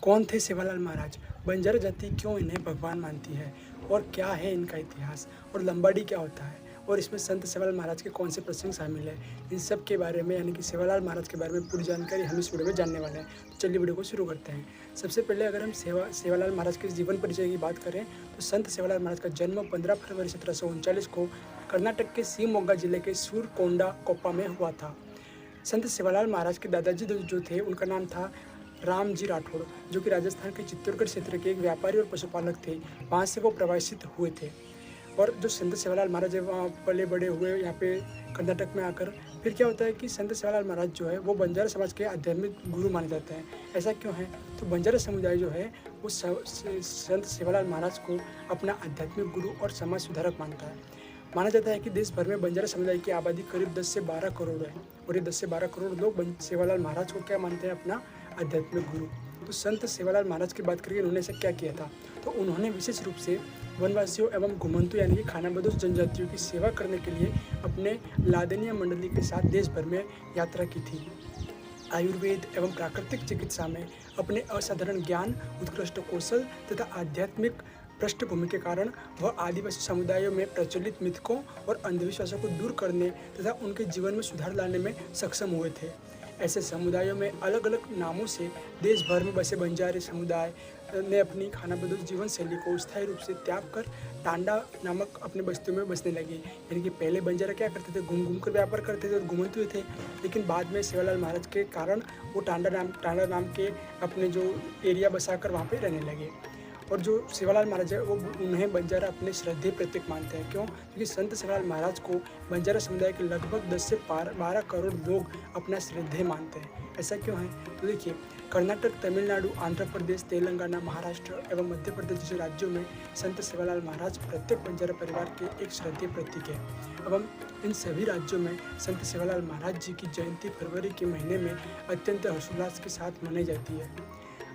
कौन थे सेवालाल महाराज? बंजारा जाति क्यों इन्हें भगवान मानती है और क्या है इनका इतिहास? और लंबाडी क्या होता है? और इसमें संत सेवालाल महाराज के कौन से प्रसंग शामिल है? इन सब के बारे में यानी कि सेवालाल महाराज के बारे में पूरी जानकारी हम इस वीडियो में जानने वाले हैं। तो चलिए वीडियो को शुरू करते हैं। सबसे पहले अगर हम सेवालाल महाराज के जीवन परिचय की बात करें तो संत सेवालाल महाराज का जन्म 15 फरवरी 1739 को कर्नाटक के शिवमोगा जिले के सूरकोंडा कोप्पा में हुआ था। संत सेवालाल महाराज के दादाजी जो थे उनका नाम था रामजी राठौड़, जो कि राजस्थान के चित्तौड़गढ़ क्षेत्र के एक व्यापारी और पशुपालक थे। वहाँ से वो प्रवासित हुए थे और जो संत सेवालाल महाराज है वहाँ पले बड़े हुए यहाँ पे कर्नाटक में आकर। फिर क्या होता है कि संत सेवालाल महाराज जो है वो बंजारा समाज के आध्यात्मिक गुरु माने जाते हैं। ऐसा क्यों है? तो बंजारा समुदाय जो है वो संत सेवालाल महाराज को अपना आध्यात्मिक गुरु और समाज सुधारक मानता है। माना जाता है कि देश भर में बंजारा समुदाय की आबादी करीब 10 से 12 करोड़ है और ये 10 से 12 करोड़ लोग सेवालाल महाराज को क्या मानते हैं? अपना आध्यात्मिक गुरु। तो संत सेवालाल महाराज की बात करिए, उन्होंने ऐसा क्या किया था? तो उन्होंने विशेष रूप से वनवासियों एवं घुमंतु यानी कि खानाबदोश जनजातियों की सेवा करने के लिए अपने लादनीय मंडली के साथ देश भर में यात्रा की थी। आयुर्वेद एवं प्राकृतिक चिकित्सा में अपने असाधारण ज्ञान, उत्कृष्ट कौशल तथा आध्यात्मिक पृष्ठभूमि के कारण वह आदिवासी समुदायों में प्रचलित मिथकों और अंधविश्वासों को दूर करने तथा उनके जीवन में सुधार लाने में सक्षम हुए थे। ऐसे समुदायों में अलग अलग नामों से देश भर में बसे बंजारे समुदाय ने अपनी खानाबदोश जीवन शैली को स्थायी रूप से त्याग कर टांडा नामक अपने बस्तियों में बसने लगे। यानी कि पहले बंजारा क्या करते थे? घूम घूम कर व्यापार करते थे और घुमंतु थे, लेकिन बाद में सेवालाल महाराज के कारण वो टांडा नाम के अपने जो एरिया बसाकर वहाँ पे रहने लगे। और जो सेवालाल महाराज है वो उन्हें बंजारा अपने श्रद्धेय प्रतीक मानते हैं। क्यों? क्योंकि संत सेवालाल महाराज को बंजारा समुदाय के लगभग 10 से 12 करोड़ लोग अपना श्रद्धेय मानते हैं। ऐसा क्यों है? तो देखिए, कर्नाटक, तमिलनाडु, आंध्र प्रदेश, तेलंगाना, महाराष्ट्र एवं मध्य प्रदेश जैसे राज्यों में संत सेवालाल महाराज प्रत्येक बंजारा परिवार के एक श्रद्धेय प्रतीक है। एवं इन सभी राज्यों में संत सेवालाल महाराज जी की जयंती फरवरी के महीने में अत्यंत हर्षोल्लास के साथ मनाई जाती है।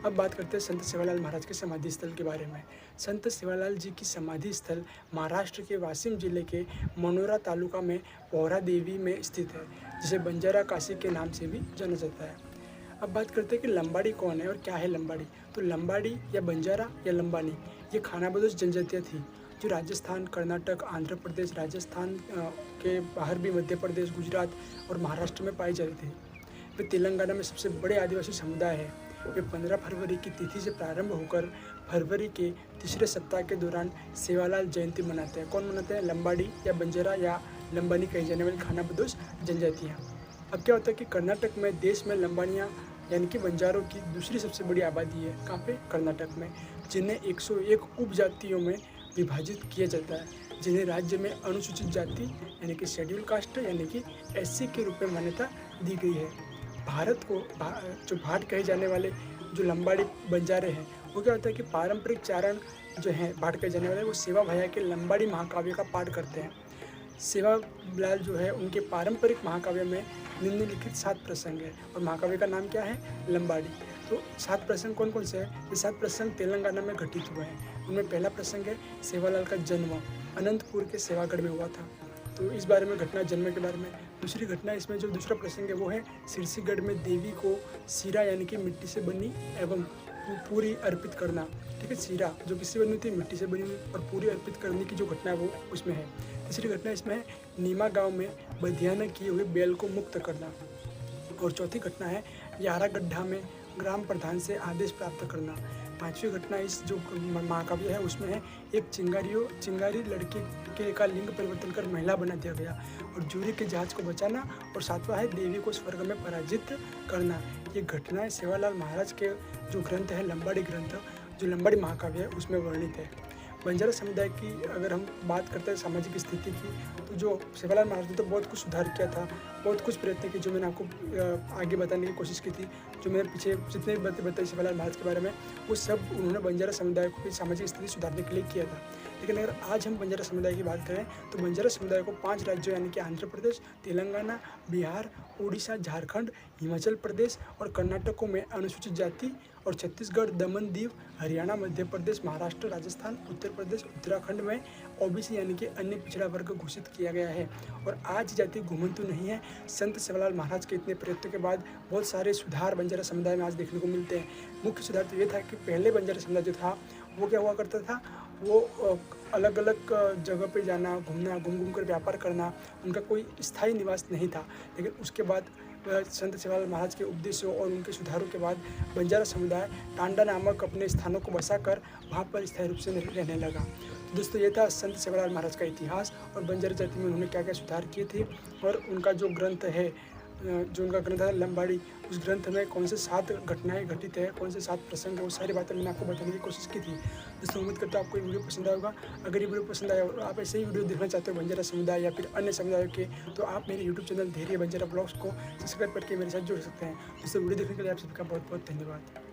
अब बात करते हैं संत सेवालाल महाराज के समाधि स्थल के बारे में। संत सेवालाल जी की समाधि स्थल महाराष्ट्र के वाशिम जिले के मनोरा तालुका में पौरा देवी में स्थित है, जिसे बंजारा काशी के नाम से भी जाना जाता है। अब बात करते हैं कि लंबाडी कौन है और क्या है लंबाडी? तो लंबाडी या बंजारा या लंबानी ये खानाबदोश जनजातियाँ थी जो राजस्थान, कर्नाटक, आंध्र प्रदेश, राजस्थान के बाहर भी मध्य प्रदेश, गुजरात और महाराष्ट्र में पाई जाती थी। वे तेलंगाना में सबसे बड़े आदिवासी समुदाय है। वे 15 फरवरी की तिथि से प्रारंभ होकर फरवरी के तीसरे सप्ताह के दौरान सेवालाल जयंती मनाते हैं। कौन मनाते हैं? लंबाडी या बंजारा या लंबानी कही जाने वाली खानाबदोश जनजातियाँ। अब क्या होता है कि कर्नाटक में देश में लंबानियाँ यानी कि बंजारों की दूसरी सबसे बड़ी आबादी है। कहाँ पे? कर्नाटक में, जिन्हें 101 उपजातियों में विभाजित किया जाता है, जिन्हें राज्य में अनुसूचित जाति यानी कि शेड्यूल कास्ट यानी कि SC के रूप में मान्यता दी गई है। भारत को जो भाट कहे जाने वाले जो लंबाडी बंजारे हैं वो क्या होता है कि पारंपरिक चारण जो हैं भाट कहे जाने वाले वो सेवा भैया के लंबाडी महाकाव्य का पाठ करते हैं। सेवालाल जो है उनके पारंपरिक महाकाव्य में निम्नलिखित 7 प्रसंग है और महाकाव्य का नाम क्या है? लंबाडी। तो 7 प्रसंग कौन कौन से हैं? ये 7 प्रसंग तेलंगाना में घटित हुए हैं। उनमें पहला प्रसंग है सेवालाल का जन्म अनंतपुर के सेवागढ़ में हुआ था, तो इस बारे में घटना जन्म के बारे में। दूसरी घटना इसमें जो दूसरा प्रसंग है वो है सिरसीगढ़ में देवी को सीरा यानी कि मिट्टी से बनी एवं पूरी अर्पित करना। ठीक है, सीरा जो किससे बनी थी? मिट्टी से बनी हुई, और पूरी अर्पित करने की जो घटना है वो उसमें है। तीसरी घटना इसमें है नीमा गांव में बधियाना किए हुए बैल को मुक्त करना। और चौथी घटना है यारा गड्ढा में ग्राम प्रधान से आदेश प्राप्त करना। पांचवी घटना इस जो महाकाव्य है उसमें है एक चिंगारी लड़के का लिंग परिवर्तन कर महिला बना दिया गया और जूरी के जहाज को बचाना। और सातवां है देवी को स्वर्ग में पराजित करना। ये घटनाएं सेवालाल महाराज के जो ग्रंथ है लंबाडी ग्रंथ, जो लंबाडी महाकाव्य है उसमें वर्णित है। बंजारा समुदाय की अगर हम बात करते हैं सामाजिक स्थिति की, तो जो सेवालाल महाराज ने तो बहुत कुछ सुधार किया था, बहुत कुछ प्रयत्न किए जो मैंने आपको आगे बताने की कोशिश की थी। जो मैंने पीछे जितने भी बातें बताई सेवालाल महाराज के बारे में वो सब उन्होंने बंजारा समुदाय को सामाजिक स्थिति सुधारने के लिए किया था। लेकिन अगर आज हम बंजारा समुदाय की बात करें तो बंजारा समुदाय को 5 राज्यों यानी कि आंध्र प्रदेश, तेलंगाना, बिहार उड़ीसा, झारखंड, हिमाचल प्रदेश और कर्नाटकों में अनुसूचित जाति और छत्तीसगढ़, दमन, दीव, हरियाणा, मध्य प्रदेश, महाराष्ट्र, राजस्थान, उत्तर प्रदेश, उत्तराखंड में ओबीसी यानी कि अन्य पिछड़ा वर्ग घोषित किया गया है। और आज जाति घुमंतु नहीं है। संत सेवालाल महाराज के इतने प्रयत्नों के बाद बहुत सारे सुधार बंजारा समुदाय में आज देखने को मिलते हैं। मुख्य सुधार तो ये था कि पहले बंजारा समुदाय जो था वो क्या हुआ करता था, वो अलग अलग जगह पे जाना, घूमना, घूम कर व्यापार करना, उनका कोई स्थायी निवास नहीं था। लेकिन उसके बाद संत सेवालाल महाराज के उपदेशों और उनके सुधारों के बाद बंजारा समुदाय टांडा नामक अपने स्थानों को बसाकर वहाँ पर स्थायी रूप से रहने लगा। तो दोस्तों, ये था संत सेवालाल महाराज का इतिहास और बंजारा जाति में उन्होंने क्या क्या सुधार किए थे। और उनका जो ग्रंथ है, जो उनका ग्रंथ है लंबाड़ी, उस ग्रंथ में कौन से 7 घटनाएं घटित है, कौन से 7 प्रसंग है, वो सारी बातें मैंने आपको बताने की कोशिश की थी। दोस्तों, उम्मीद करता हूँ आपको ये वीडियो पसंद आया होगा। अगर ये वीडियो पसंद आया और आप ऐसे ही वीडियो देखना चाहते हो बंजारा समुदाय या फिर अन्य समुदायों के, तो आप मेरे यूट्यूब चैनल धैर्य बंजारा ब्लॉग्स को सब्सक्राइब करके मेरे साथ जुड़ सकते हैं। दोस्तों, वीडियो देखने के लिए आप सबका बहुत बहुत धन्यवाद।